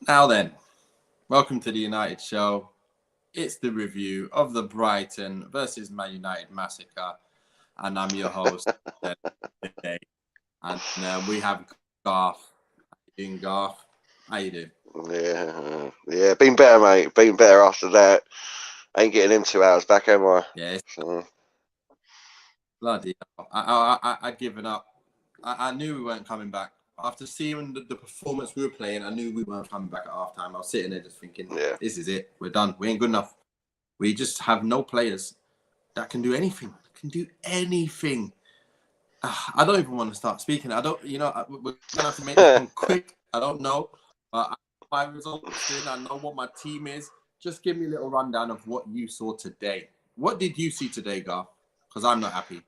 Now then, welcome to the United Show. It's the review of the Brighton versus Man United massacre, and I'm your host today. And we have Garth. How you doing, Garth? How you doing? Yeah, been better, mate. Been better after that. Ain't getting in 2 hours back, am I? Yeah, So, bloody hell. I'd given up. I knew we weren't coming back. After seeing the performance we were playing, I knew we weren't coming back at halftime. I was sitting there just thinking, yeah. this is it. We're done. We ain't good enough. We just have no players that can do anything. I don't even want to start speaking. We're going to have to make this one quick. I don't know. But I know my results in. I know what my team is. Just give me a little rundown of what you saw today. What did you see today, Gar? Because I'm not happy.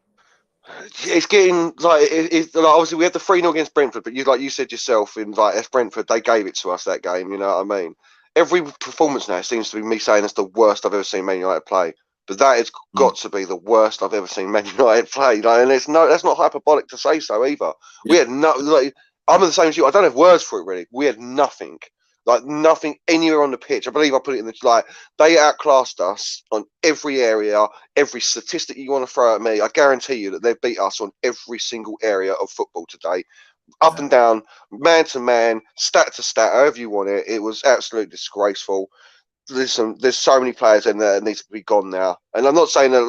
It's getting it's like obviously we had the 3-0 against Brentford, but you said yourself in as Brentford, they gave it to us that game. You know what I mean? Every performance now seems to be me saying it's the worst I've ever seen Man United play. But that has got to be the worst I've ever seen Man United play. And that's not hyperbolic to say so either. Yeah. We had I'm the same as you. I don't have words for it really. We had nothing. Nothing anywhere on the pitch. I believe I put it in they outclassed us on every area, every statistic you want to throw at me. I guarantee you that they've beat us on every single area of football today. Up and down, man to man, stat to stat, however you want it. It was absolutely disgraceful. There's so many players in there that need to be gone now. And I'm not saying that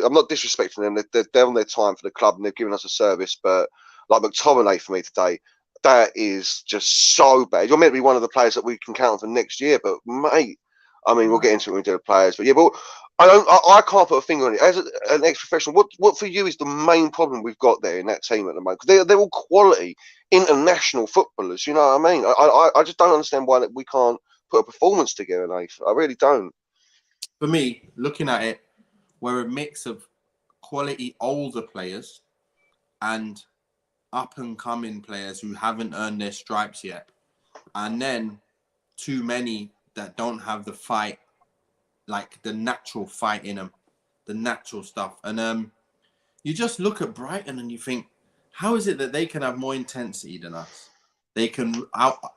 I'm not disrespecting them. They're on their time for the club and they've given us a service. But like McTominay for me today, that is just so bad. You're meant to be one of the players that we can count on for next year, but mate, I mean, we'll get into it when we do the players. But yeah, but I can't put a finger on it. As an ex-professional, what for you is the main problem we've got there in that team at the moment? Because they're all quality international footballers. You know what I mean? I just don't understand why we can't put a performance together, Nathan. I really don't. For me, looking at it, we're a mix of quality older players and up and coming players who haven't earned their stripes yet. And then too many that don't have the fight, like the natural fight in them, the natural stuff. And you just look at Brighton and you think, how is it that they can have more intensity than us? They can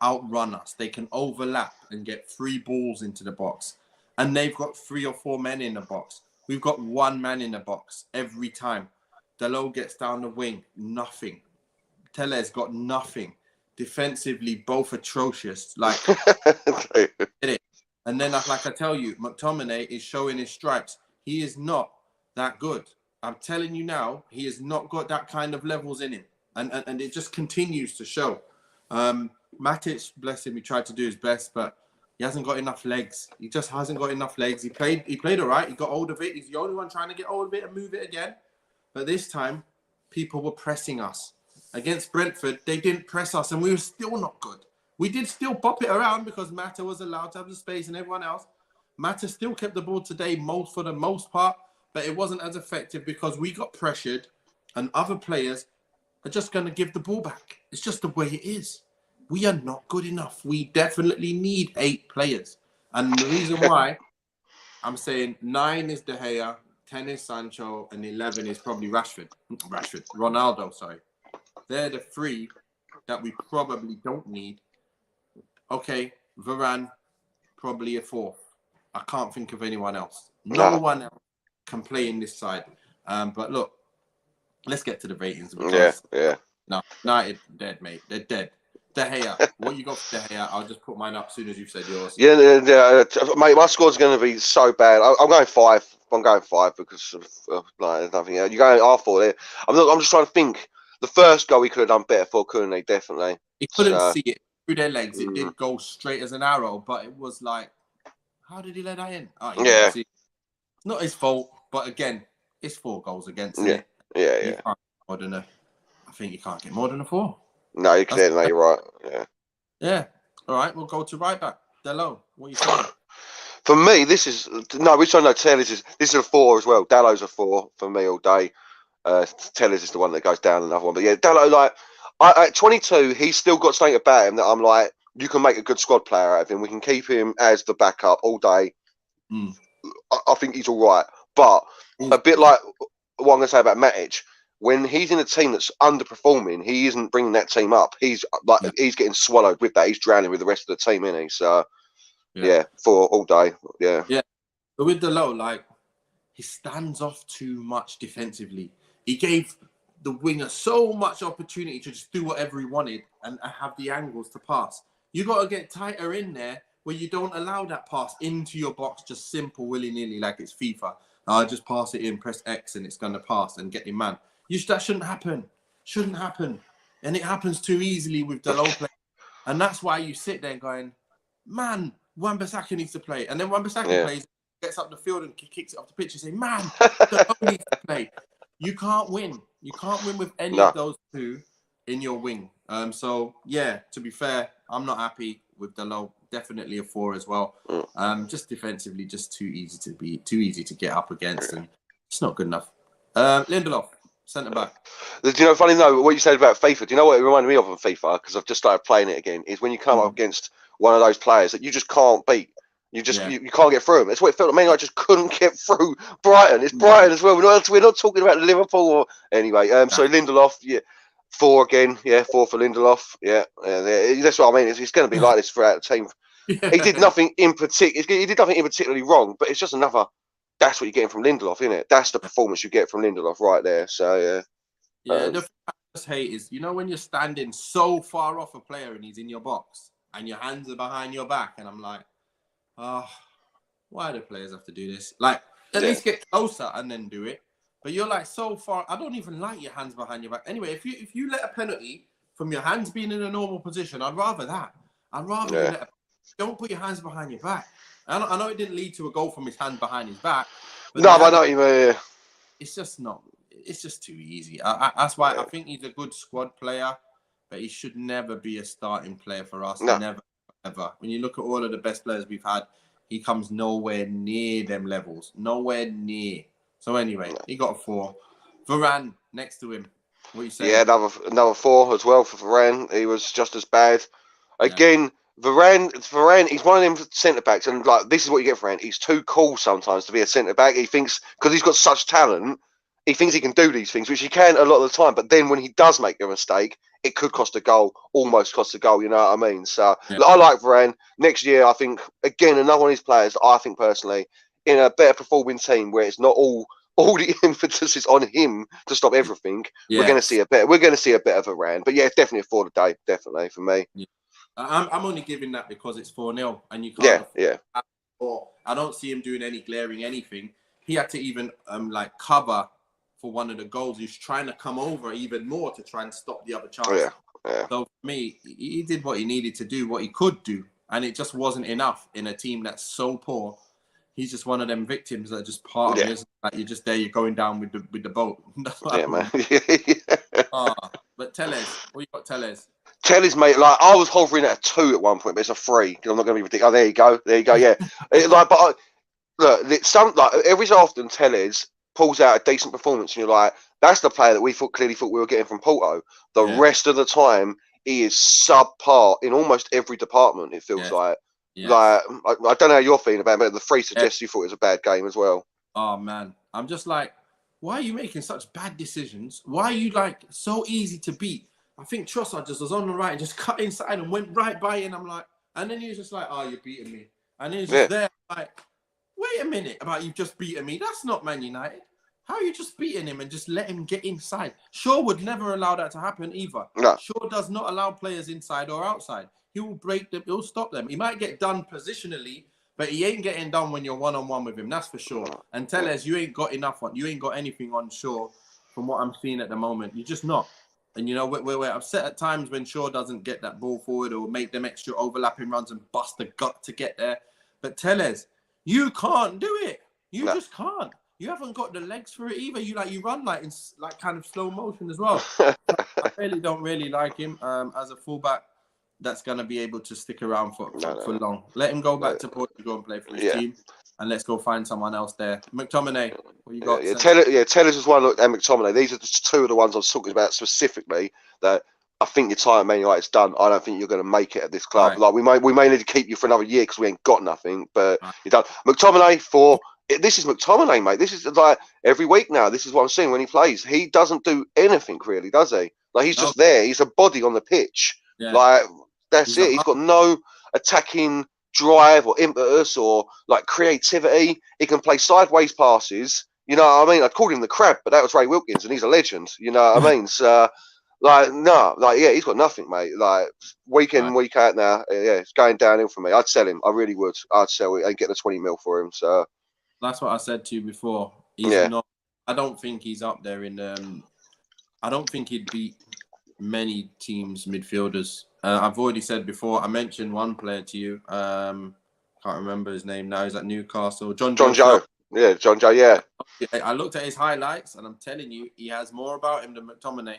outrun us. They can overlap and get 3 balls into the box. And they've got 3 or 4 men in the box. We've got 1 man in the box every time. Dalot gets down the wing, nothing. Teles got nothing. Defensively, both atrocious. And then, like I tell you, McTominay is showing his stripes. He is not that good. I'm telling you now, he has not got that kind of levels in him. And it just continues to show. Matic, bless him, he tried to do his best, but he hasn't got enough legs. He just hasn't got enough legs. He played all right. He got hold of it. He's the only one trying to get hold of it and move it again. But this time, people were pressing us. Against Brentford, they didn't press us, and we were still not good. We did still pop it around because Mata was allowed to have the space and everyone else. Mata still kept the ball today for the most part, but it wasn't as effective because we got pressured and other players are just going to give the ball back. It's just the way it is. We are not good enough. We definitely need 8 players. And the reason why I'm saying 9 is De Gea, 10 is Sancho, and 11 is probably Ronaldo, sorry. They're the 3 that we probably don't need. Okay, Varane, probably a 4th. I can't think of anyone else. No one else can play in this side. But look, let's get to the ratings. Because, No, United, dead, mate. They're dead. De Gea, what you got for De Gea? I'll just put mine up as soon as you've said yours. Yeah, mate, my score's going to be so bad. I'm going 5. I'm going 5 because of nothing else. You're going R4 there. I'm just trying to think. The first goal we could have done better for, couldn't they? Definitely. He couldn't see it through their legs. It did go straight as an arrow, but it was like, how did he let that in? Yeah. It's not his fault, but again, it's 4 goals against, isn't it? Yeah. I think you can't get more than a 4. No, you can't. No, you're right. Yeah. Yeah. All right, we'll go to right back. Dalot, what are you saying? For me, this is Tellers is a 4 as well. Dallow's a 4 for me all day. Tellers is the one that goes down another one. But yeah, Dalot, at 22, he's still got something about him that I'm like, you can make a good squad player out of him. We can keep him as the backup all day. I think he's all right. But a bit like what I'm going to say about Matic, when he's in a team that's underperforming, he isn't bringing that team up. He's like he's getting swallowed with that. He's drowning with the rest of the team, isn't he? So yeah, for all day. Yeah. But with Delot, like, he stands off too much defensively. He gave the winger so much opportunity to just do whatever he wanted and have the angles to pass. You got to get tighter in there where you don't allow that pass into your box, just simple, willy-nilly, like it's FIFA. I'll just pass it in, press X, and it's going to pass and get your man. That shouldn't happen. Shouldn't happen. And it happens too easily with Delot playing. And that's why you sit there going, man, Wan-Bissaka needs to play. And then Wan-Bissaka plays, gets up the field and kicks it off the pitch and say, man, Delot needs to play. You can't win. You can't win with any of those two in your wing. So, yeah, to be fair, I'm not happy with Delot. Definitely a 4 as well. Just defensively, just too easy to get up against, and it's not good enough. Lindelof, centre back. Do you know, funny though, what you said about FIFA? Do you know what it reminded me of on FIFA? Because I've just started playing it again. Is when you come up against one of those players that you just can't beat. You just you can't get through them. That's what it felt like. Man, I just couldn't get through Brighton. It's Brighton as well. We're not talking about Liverpool or anyway. So Lindelof, 4 again. 4 for Lindelof. That's what I mean. It's going to be like this throughout the team. He did nothing in particular. He did nothing in particularly wrong, but it's just another. That's what you're getting from Lindelof, isn't it? That's the performance you get from Lindelof right there. So the thing I just hate is, when you're standing so far off a player and he's in your box and your hands are behind your back, and I'm like, why do players have to do this? Like, at least get closer and then do it. But you're like so far. I don't even like your hands behind your back. Anyway, if you let a penalty from your hands being in a normal position, I'd rather that. I'd rather don't put your hands behind your back. I know it didn't lead to a goal from his hand behind his back. But no, but I know you mean. It's just not. It's just too easy. That's why I think he's a good squad player, but he should never be a starting player for us. No. Never, ever. When you look at all of the best players we've had, he comes nowhere near them levels. Nowhere near. So anyway, he got a 4. Varane next to him. What are you saying? Yeah, another 4 as well for Varane. He was just as bad. Again, Varane, he's one of them centre backs, and like this is what you get from Varane. He's too cool sometimes to be a centre back. He thinks because he's got such talent, he thinks he can do these things, which he can a lot of the time. But then when he does make a mistake, it could cost a goal, almost cost a goal. You know what I mean? So I like Varane. Next year, I think again another one of these players. I think personally, in a better performing team where it's not all the emphasis is on him to stop everything. We're going to see a bit. We're going to see a bit of Varane. But yeah, definitely a 4 today. Definitely for me. Yeah. I'm only giving that because it's 4-0 and you can't. Or I don't see him doing any glaring anything. He had to even like cover for one of the goals. He's trying to come over even more to try and stop the other chance. So for me, he did what he needed to do, what he could do, and it just wasn't enough in a team that's so poor. He's just one of them victims that are just part of it. Like you're just there, you're going down with the boat. Man. But Telles, what you got, Telles? Telles, mate, like I was hovering at a 2 at one point, but it's a 3. I'm not going to be ridiculous. Oh, there you go. Yeah, look, every so often Telles pulls out a decent performance, and you're like, that's the player that we clearly thought we were getting from Porto. The rest of the time, he is subpar in almost every department. It feels like. Like I don't know how you're feeling about it, but the 3 suggests you thought it was a bad game as well. Oh man, I'm just like, why are you making such bad decisions? Why are you like so easy to beat? I think Trossard just was on the right and just cut inside and went right by it. And I'm like, and then he was just like, oh, you're beating me. And he was just there like, wait a minute about you just beating me. That's not Man United. How are you just beating him and just let him get inside? Shaw would never allow that to happen either. No. Shaw does not allow players inside or outside. He will break them. He'll stop them. He might get done positionally, but he ain't getting done when you're one-on-one with him. That's for sure. And Telles, you ain't got enough on. You ain't got anything on Shaw from what I'm seeing at the moment. You're just not. And, we're upset at times when Shaw doesn't get that ball forward or make them extra overlapping runs and bust the gut to get there. But Telles, you can't do it. You just can't. You haven't got the legs for it either. You run like in kind of slow motion as well. I don't really like him as a fullback. That's going to be able to stick around for long. Let him go back to Portugal and play for his team, and let's go find someone else there. McTominay, what you got? Tellers was one, and McTominay. These are just 2 of the ones I was talking about specifically that I think your time at Man United's done. I don't think you're going to make it at this club. Right. Like we may need to keep you for another year because we ain't got nothing, but you're done. McTominay 4. this is McTominay, mate. This is like every week now. This is what I'm seeing when he plays. He doesn't do anything really, does he? Like he's No. just there. He's a body on the pitch. Yeah. Like that's He's it. He's got no attacking drive or impetus or like creativity. He can play sideways passes. You know what I mean? I called him the crab, but that was Ray Wilkins, and he's a legend. You know what I mean? So, like, no, like, yeah, he's got nothing, mate. Like, week in, week out now, yeah, it's going downhill for me. I'd sell him. I really would. I'd sell it and get the 20 mil for him. So, that's what I said to you before. He's not. I don't think he's up there in. I don't think he'd beat many teams' midfielders. I've already said before. I mentioned one player to you. Can't remember his name now. He's at Newcastle. John Joe. Yeah, John Joe. Yeah. I looked at his highlights, and I'm telling you, he has more about him than McTominay.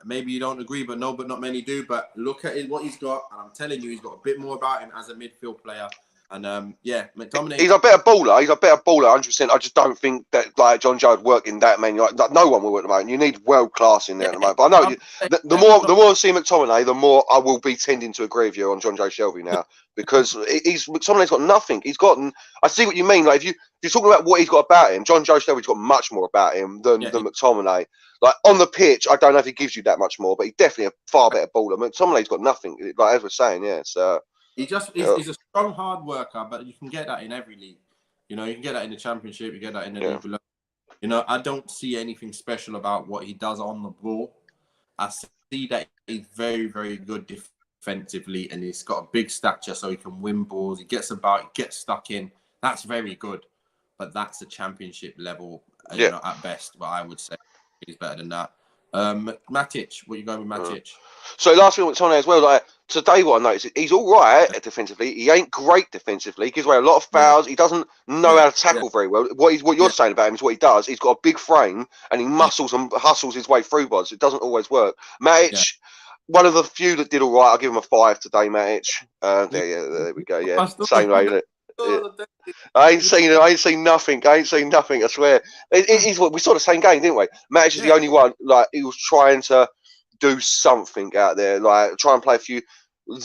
Maybe you don't agree, but not many do. But look at what he's got, and I'm telling you, he's got a bit more about him as a midfield player. And yeah, McTominay. He's a better baller. He's a better baller, 100%. I just don't think that like John Joe would work in that many. Like no one will at the moment. You need world class in there at the moment. But I know the more I see McTominay, the more I will be tending to agree with you on John Joe Shelby now, because McTominay's got nothing. I see what you mean. Like if you're talking about what he's got about him, John Joe Shelby's got much more about him than McTominay. Like on the pitch, I don't know if he gives you that much more, but he's definitely a far better baller. McTominay's got nothing. Like as we're saying, yeah. So. He's a strong, hard worker, but you can get that in every league. You know, you can get that in the Championship, you get that in the league below. You know, I don't see anything special about what he does on the ball. I see that he's very, very good defensively, and he's got a big stature, so he can win balls. He gets about, he gets stuck in. That's very good, but that's a Championship level, you know, at best. But I would say he's better than that. Matic, what are you going with Matic? So last thing with Tony as well, like today what I noticed, he's all right defensively. He ain't great defensively. He gives away a lot of fouls. He doesn't know how to tackle very well. What you're saying about him is what he does. He's got a big frame and he muscles and hustles his way through bods. It doesn't always work. Matic, one of the few that did all right. I'll give him a 5 today, Matic. There we go. Yeah, same way, isn't it? Yeah. I ain't seen nothing. I swear. We saw the same game, didn't we? Matic is the only one. Like he was trying to do something out there, like try and play a few.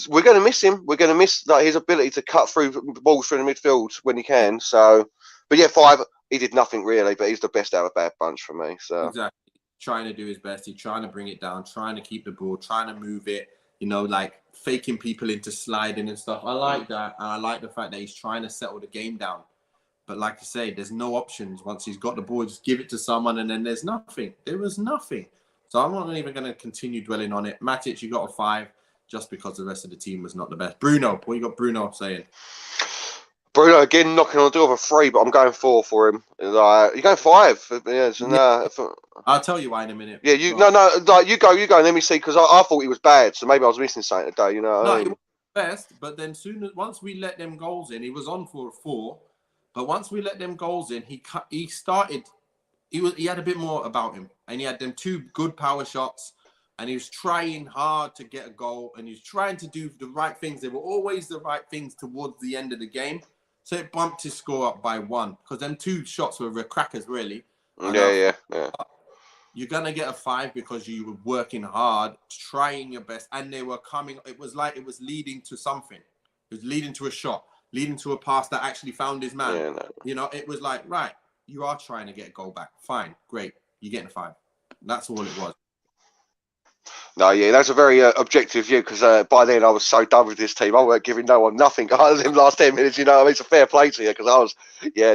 We're going to miss him. We're going to miss like his ability to cut through balls through the midfield when he can. So, but yeah, 5. He did nothing really, but he's the best out of a bad bunch for me. So exactly, trying to do his best. He's trying to bring it down, trying to keep the ball, trying to move it. You know, like faking people into sliding and stuff. I like that, and I like the fact that he's trying to settle the game down. But like I say, there's no options once he's got the ball. Just give it to someone, and then there's nothing. There was nothing. So I'm not even going to continue dwelling on it. Matic, you got a 5 just because the rest of the team was not the best. Bruno, what you got Bruno saying? Bruno, again, knocking on the door of a 3, but I'm going 4 for him. You're going 5. I'll tell you why in a minute. Yeah, you go, and let me see, because I thought he was bad, so maybe I was missing something today, you know. No, he was best, but then once we let them goals in, he was on for a 4, but once we let them goals in, he started... He had a bit more about him, and he had them 2 good power shots, and he was trying hard to get a goal, and he was trying to do the right things. They were always the right things towards the end of the game, so it bumped his score up by 1 because them 2 shots were crackers, really. Yeah. You're gonna get a 5 because you were working hard, trying your best, and they were coming. It was like it was leading to something. It was leading to a shot, leading to a pass that actually found his man. Yeah, no. You know, it was like right. You are trying to get a goal back. Fine. Great. You're getting a 5. That's all it was. No, yeah, that's a very objective view because by then I was so done with this team. I weren't giving no one nothing other than last 10 minutes, you know. I mean, it's a fair play to you because I was,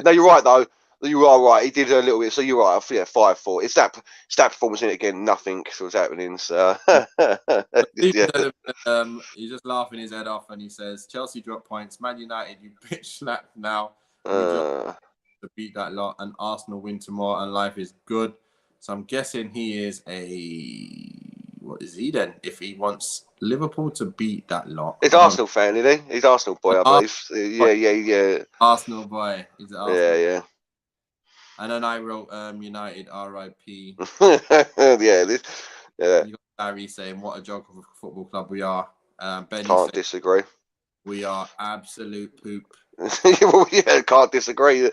no, you're right, though. You are right. He did a little bit. So you're right. Yeah, 5-4. It's that performance in it again. Nothing was happening. So, yeah. He's just laughing his head off and he says, Chelsea drop points. Man United, you bitch slapped now. To beat that lot, and Arsenal win tomorrow, and life is good. So I'm guessing he is what is he then? If he wants Liverpool to beat that lot, he's Arsenal fan, isn't he? He's Arsenal boy, I believe. Yeah. Arsenal boy. He's Arsenal. Yeah. And then I wrote United R.I.P. Yeah. You got Larry saying, "What a joke of a football club we are." Benny can't disagree. We are absolute poop. Yeah, can't disagree.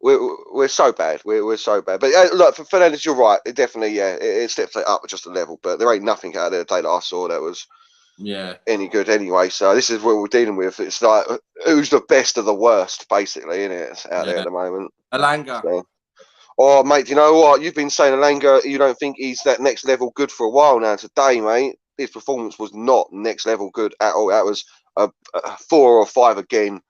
We're so bad. We're so bad. But look, for Fernandes, you're right. It definitely, it steps it up just a level. But there ain't nothing out there today that I saw that was any good anyway. So this is what we're dealing with. It's like who's the best of the worst, basically, isn't it? It's out there at the moment. Alanga. So. Oh, mate, do you know what? You've been saying Alanga, you don't think he's that next level good for a while now. Today, mate, his performance was not next level good at all. That was a 4 or 5 again.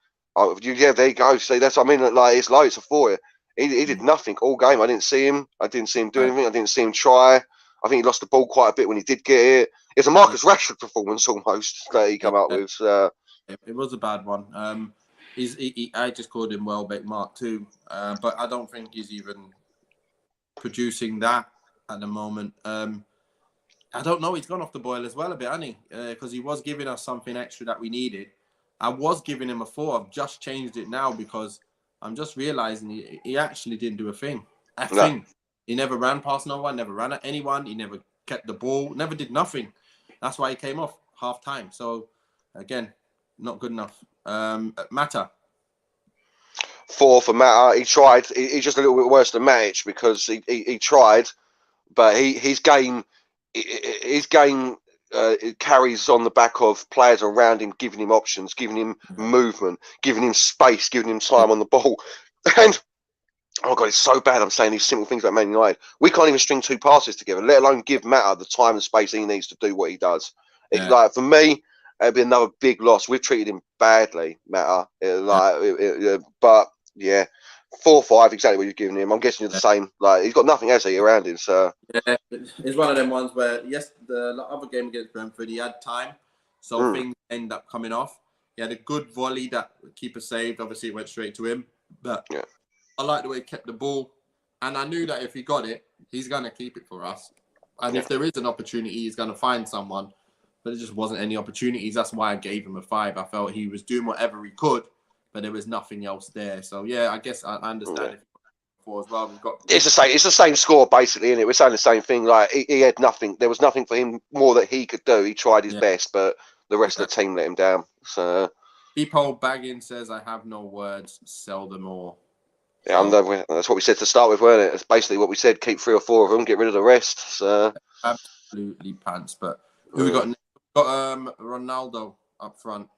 Yeah, there you go. See, that's what I mean. Like, it's low. It's a 4. He did nothing all game. I didn't see him. I didn't see him do anything. I didn't see him try. I think he lost the ball quite a bit when he did get it. It's a Marcus Rashford performance almost that he come up with. It was a bad one. I just called him Welbeck Mark too, but I don't think he's even producing that at the moment. I don't know. He's gone off the boil as well a bit, hasn't he? Because he was giving us something extra that we needed. I was giving him a 4. I've just changed it now because I'm just realizing he actually didn't do a thing. He never ran past no one, never ran at anyone. He never kept the ball, never did nothing. That's why he came off half time. So, again, not good enough. Mata. 4 for Mata. He tried. He's just a little bit worse than Matic because he tried, but his game it carries on the back of players around him, giving him options, giving him movement, giving him space, giving him time on the ball. And oh god, it's so bad. I'm saying these simple things about Man United. We can't even string 2 passes together, let alone give Mata the time and space he needs to do what he does. Like for me, it'd be another big loss. We've treated him badly, Mata. But yeah, 4 or 5, exactly what you're giving him. I'm guessing you're the same. Like he's got nothing else around him. So yeah, it's one of them ones where the other game against Brentford, he had time, so things end up coming off. He had a good volley that the keeper saved. Obviously, it went straight to him, but I like the way he kept the ball, and I knew that if he got it, he's gonna keep it for us. And if there is an opportunity, he's gonna find someone. But it just wasn't any opportunities. That's why I gave him a 5. I felt he was doing whatever he could, but there was nothing else there. So yeah, I guess I understand it for as well. It's the same score basically, isn't it? We're saying the same thing. Like he had nothing. There was nothing for him more that he could do. He tried his best, but the rest of the team let him down. So Beepo Baggins says, "I have no words. Sell them all." Yeah, that's what we said to start with, weren't it? It's basically what we said. Keep 3 or 4 of them, get rid of the rest. So absolutely pants. But who we got? We've got Ronaldo up front.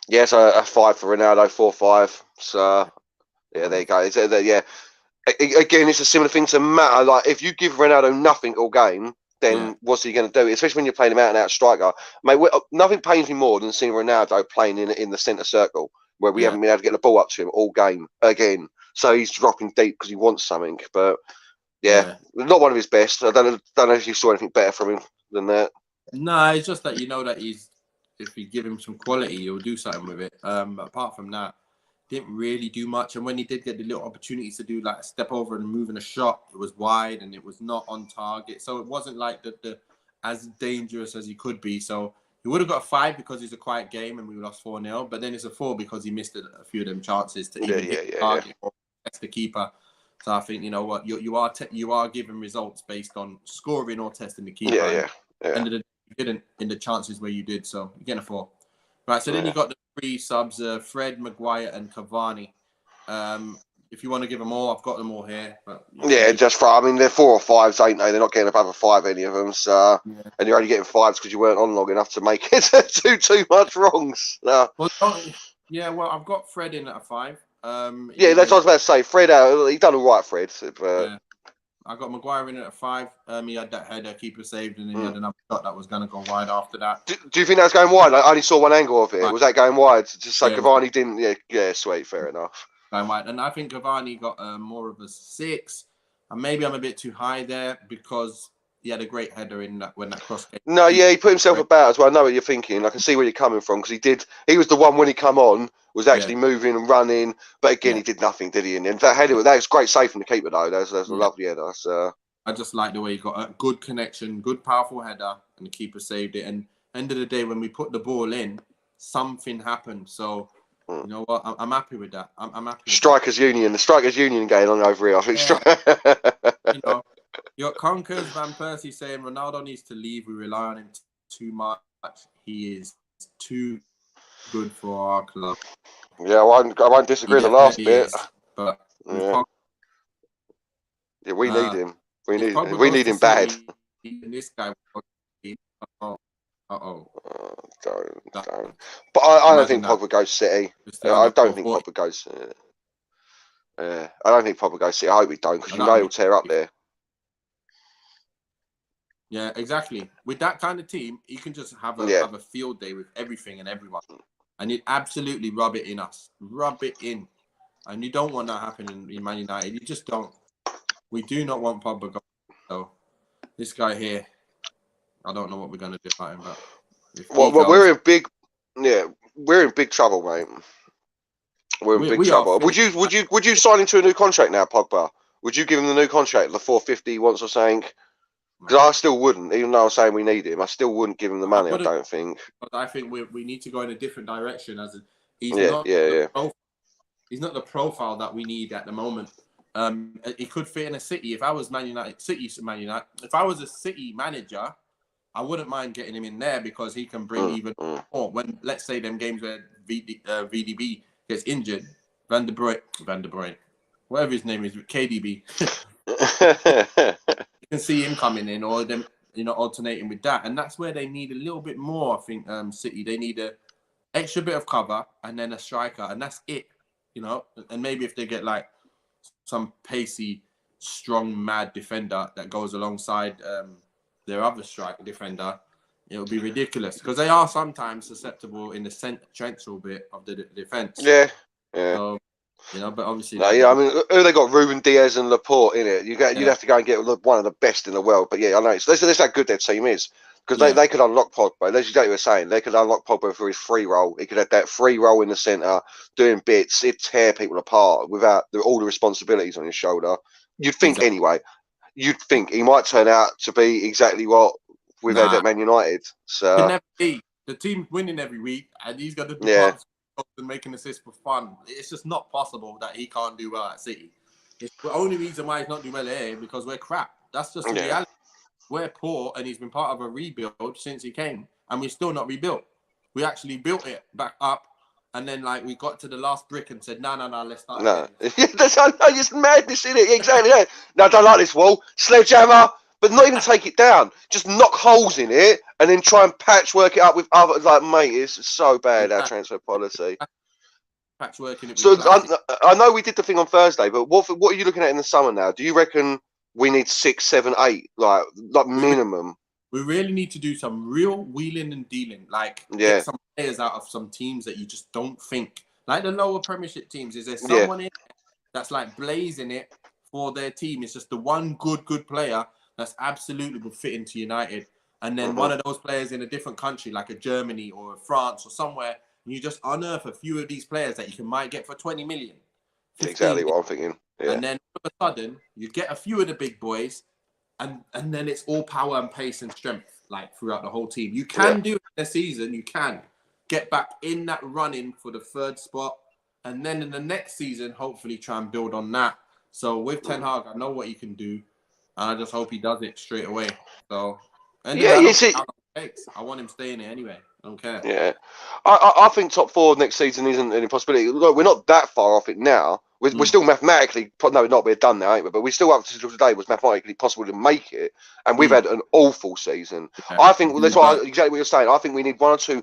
Yes, a 5 for Ronaldo, 4-5. So yeah, there you go. Yeah, again, it's a similar thing to Mata. Like if you give Ronaldo nothing all game, then what's he going to do? Especially when you're playing him out and out striker, mate. Nothing pains me more than seeing Ronaldo playing in the centre circle where we haven't been able to get the ball up to him all game again. So he's dropping deep because he wants something. But yeah, not one of his best. I don't know if you saw anything better from him than that. No, it's just that you know that if you give him some quality, he'll do something with it. But apart from that, didn't really do much. And when he did get the little opportunities to do like a step over and move in a shot, it was wide and it was not on target. So it wasn't like the as dangerous as he could be. So he would have got a 5 because it's a quiet game and we lost 4-0. But then it's a 4 because he missed a few of them chances to even hit the target or test the keeper. So I think, you know what, you are giving results based on scoring or testing the keeper. And you didn't in the chances where you did. So you're getting a 4. Right, so then you got the 3 subs, Fred, Maguire, and Cavani. If you want to give them all, I've got them all here. But just for, I mean, they're 4 or 5s, ain't they? They're not getting above a 5, any of them. So, and you're only getting 5s because you weren't on long enough to make it too much wrongs. No. Well, I've got Fred in at a 5. That's what I was about to say. Fred, he done all right, Fred. I got Maguire in at a 5. He had that header, keeper saved, and then he had another shot that was going to go wide after that. Do you think that was going wide? I only saw one angle of it. Right. Was that going wide? Just so Cavani didn't. Yeah, sweet, fair enough. Going wide, and I think Cavani got more of a 6. And maybe I'm a bit too high there because he had a great header in that when that cross came. No, he put himself about as well. I know what you're thinking. I can see where you're coming from because he was the one when he come on was actually moving and running, but again he did nothing, did he? And that header, that was great save from the keeper though. That's a lovely header. So I just like the way he got a good connection, good powerful header, and the keeper saved it. And end of the day, when we put the ball in, something happened. So you know what? I'm happy with that. I'm happy. With Strikers Union, the Strikers Union going on over here. I think. You know, you got Conkers Van Persie saying Ronaldo needs to leave. We rely on him too much. He is too good for our club. Yeah, I won't disagree with the last bit. But we need him. We need him bad. This guy. Don't. But I don't Imagine think that. Pogba goes City. Cristiano I don't for think 40. Pogba goes. I don't think Pogba goes City. I hope he don't, because you know he'll tear up there. Yeah, exactly. With that kind of team, you can just have a field day with everything and everyone, and it absolutely rub it in us, rub it in, and you don't want that happening in Man United. You just don't. We do not want Pogba going. So this guy here, I don't know what we're gonna do about him, but if he goes, we're in big trouble, mate. We're in big we are trouble. finished. Would you sign into a new contract now, Pogba? Would you give him the new contract, the 450 he wants or something? Because I still wouldn't, even though I'm saying we need him. I still wouldn't give him the money. I don't think. I think we need to go in a different direction. He's Yeah. he's not the profile that we need at the moment. He could fit in a City. If I was Man United, if I was a City manager, I wouldn't mind getting him in there because he can bring even more. When, let's say, them games where VDB gets injured, Van de Bruyne, whatever his name is, KDB, you can see him coming in, or them, alternating with that, and that's where they need a little bit more. I think City, they need a extra bit of cover and then a striker, and that's it. And maybe if they get like some pacey, strong, mad defender that goes alongside their other striker defender, it'll be ridiculous because they are sometimes susceptible in the central bit of the defense. Yeah. So, but obviously, no, I mean, who they got? Ruben Diaz and Laporte in it. You'd have to go and get one of the best in the world. But yeah, I know that's how good their team is, because they could unlock Pogba. That's exactly what you're saying. They could unlock Pogba for his free role. He could have that free role in the centre, doing bits. He'd tear people apart without all the responsibilities on his shoulder. You'd think anyway. You'd think he might turn out to be exactly what we've had at Man United. So can never be. The team's winning every week, and he's got to do and making assists for fun. It's just not possible that he can't do well at City. It's the only reason why he's not doing well here because we're crap. That's just the reality. We're poor, and he's been part of a rebuild since he came, and we're still not rebuilt. We actually built it back up, and then we got to the last brick and said, no, let's start again. That's it's madness, isn't it? Exactly that. No, I don't like this wall. Sledgehammer. But not even take it down. Just knock holes in it and then try and patchwork it up with others. Like, mate, it's so bad, our transfer policy. Patchworking it. So I know we did the thing on Thursday, but what are you looking at in the summer now? Do you reckon we need 6, 7, 8, like minimum? We really need to do some real wheeling and dealing. Get some players out of some teams that you just don't think. Like the lower Premiership teams. Is there someone in that's blazing it for their team? It's just the one good player that's absolutely would fit into United, and then one of those players in a different country, like a Germany or a France or somewhere, and you just unearth a few of these players that you might get for 20 million. Exactly what I'm thinking. Yeah. And then all of a sudden, you get a few of the big boys, and then it's all power and pace and strength, throughout the whole team. You can do it in a season. You can get back in that running for the third spot, and then in the next season, hopefully try and build on that. So with Ten Hag, I know what he can do. And I just hope he does it straight away. So, I want him staying there anyway. I don't care. Yeah, I think top 4 next season isn't any possibility. Look, we're not that far off it now. We're still mathematically, we're done now, ain't we? But we still up to today was mathematically possible to make it, and we've had an awful season. Yeah. I think that's exactly what you're saying. I think we need 1 or 2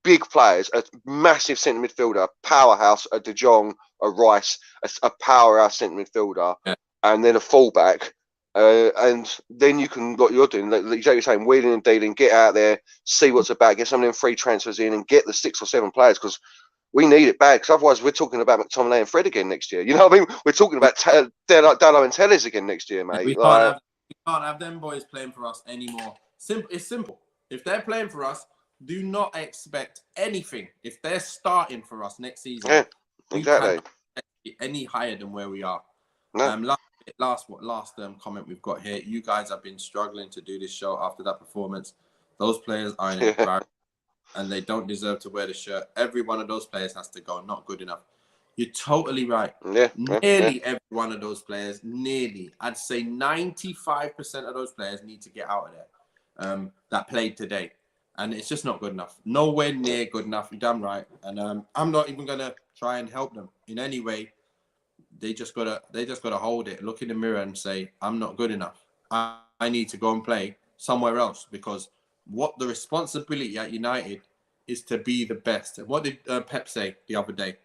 big players, a massive centre midfielder, a powerhouse, a De Jong, a Rice, a powerhouse centre midfielder, and then a fullback. And then you can, what you're doing, like you're saying, wheeling and dealing, get out there, see what's about, get some of them free transfers in, and get the 6 or 7 players, because we need it back. Because otherwise, we're talking about McTominay and Fred again next year. You know what I mean? We're talking about Dallo and Tellez again next year, mate. We can't have them boys playing for us anymore. It's simple. If they're playing for us, do not expect anything. If they're starting for us next season, exactly, you can't get any higher than where we are. No. Last comment we've got here. You guys have been struggling to do this show after that performance. Those players are in embarrassment, and they don't deserve to wear the shirt. Every one of those players has to go. Not good enough. You're totally right. Nearly every one of those players, I'd say 95% of those players need to get out of there. That played today, and it's just not good enough. Nowhere near good enough. You're damn right. And I'm not even gonna try and help them in any way. They just gotta hold it, look in the mirror and say, I'm not good enough. I need to go and play somewhere else because what the responsibility at United is to be the best. And what did Pep say the other day?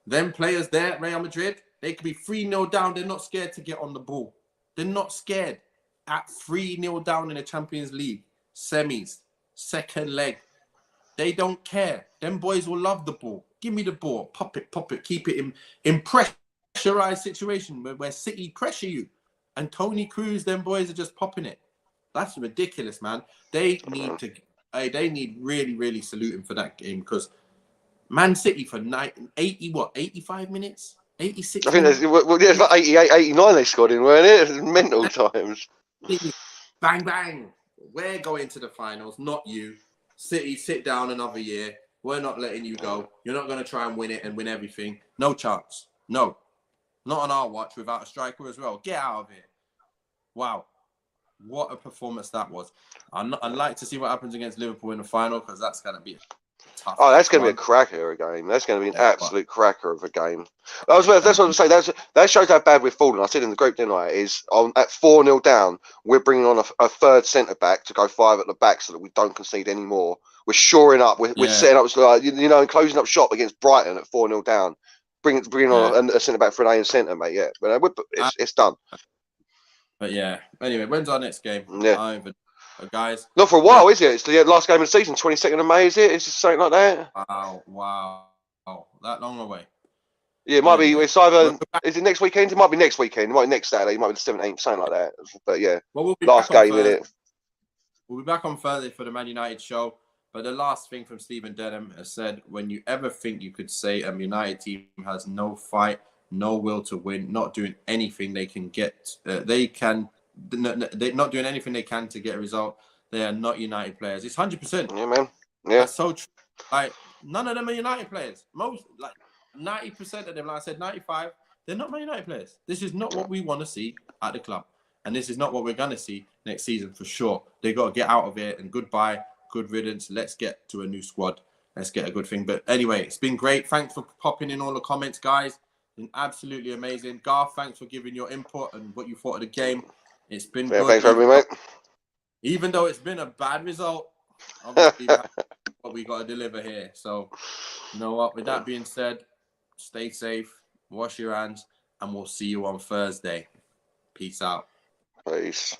Them players there at Real Madrid, they could be 3-0 down. They're not scared to get on the ball. They're not scared. At 3-0 down in the Champions League, semis, second leg, they don't care. Them boys will love the ball. Give me the ball. Pop it. Keep it in pressurized situation where City pressure you. And Tony Cruz, them boys are just popping it. That's ridiculous, man. They need really, really salute him for that game, because Man City for 85 minutes? 86 I think minutes? there's about 88, 89 they scored in, weren't it? It was mental times. Bang, bang. We're going to the finals, not you. City, sit down another year. We're not letting you go. You're not going to try and win it and win everything. No chance. No. Not on our watch without a striker as well. Get out of here. Wow. What a performance that was. I'd like to see what happens against Liverpool in the final, because that's going to be tough. Oh, that's going to be a cracker of a game. That's going to be an absolute cracker of a game. That's what I'm saying. That shows how bad we've fallen. I said in the group tonight is at 4-0 down, we're bringing on a third centre back to go 5 at the back so that we don't concede anymore. We're shoring up. We're setting up, and closing up shop against Brighton at 4-0 down. Bringing on a centre back for an A centre, mate. Yeah, but it's done. But yeah. Anyway, when's our next game? Yeah. Guys, not for a while, is it? It's the last game of the season, 22nd of May, is it? Is it something like that? Wow. That long away. Yeah, it might be. It's either. Is it next weekend? It might be next weekend. It might be next Saturday. It might be the 17th, something like that. But yeah, we'll be last game in it. We'll be back on Thursday for the Man United show. But the last thing from Stephen Denham has said: when you ever think you could say a United team has no fight, no will to win, not doing anything they can get, they're not doing anything they can to get a result, they are not United players. It's 100%. Yeah, man. Yeah. That's so true. Like, none of them are United players. Most, like 90% of them, like I said, 95, they're not Man United players. This is not what we want to see at the club. And this is not what we're going to see next season for sure. They got to get out of here and goodbye, good riddance. Let's get to a new squad. Let's get a good thing. But anyway, it's been great. Thanks for popping in all the comments, guys. Been absolutely amazing. Garth, thanks for giving your input and what you thought of the game. It's been good. Thanks for having me, mate. Even though it's been a bad result, obviously that's what we got to deliver here. So, you know what? With that being said, stay safe, wash your hands, and we'll see you on Thursday. Peace out. Peace.